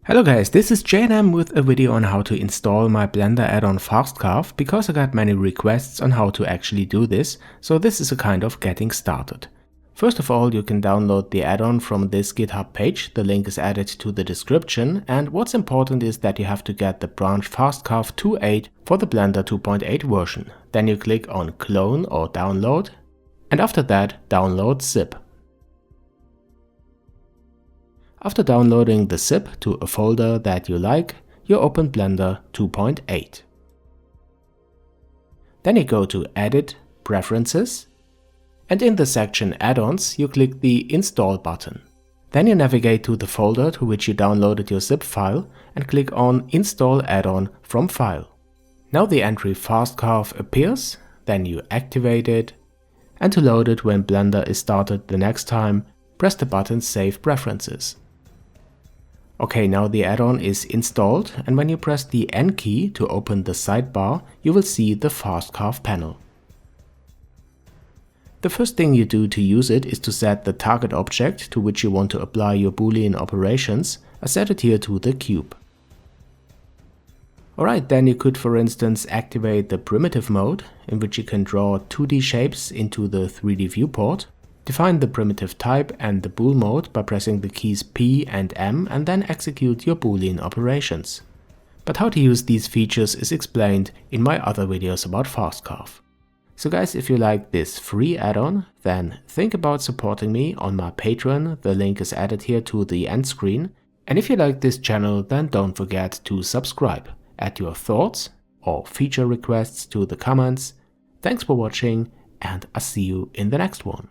Hello guys, this is J&M with a video on how to install my Blender add-on Carve because I got many requests on how to actually do this, so this is a kind of getting started. First of all, you can download the add-on from this GitHub page, the link is added to the description, and what's important is that you have to get the branch Carve 2.8 for the Blender 2.8 version. Then you click on clone or download, and after that download zip. After downloading the zip to a folder that you like, you open Blender 2.8. Then you go to Edit, Preferences, and in the section Addons you click the Install button. Then you navigate to the folder to which you downloaded your zip file and click on Install Add-on from File. Now the entry Carve appears, then you activate it, and to load it when Blender is started the next time, press the button Save Preferences. Okay, now the add-on is installed, and when you press the N key to open the sidebar, you will see the Carve panel. The first thing you do to use it is to set the target object to which you want to apply your Boolean operations. I set it here to the cube. Alright, then you could for instance activate the primitive mode, in which you can draw 2D shapes into the 3D viewport. Define the primitive type and the bool mode by pressing the keys P and M and then execute your Boolean operations. But how to use these features is explained in my other videos about Carve. So guys, if you like this free add-on, then think about supporting me on my Patreon, the link is added here to the end screen. And if you like this channel, then don't forget to subscribe. Add your thoughts or feature requests to the comments. Thanks for watching, and I'll see you in the next one.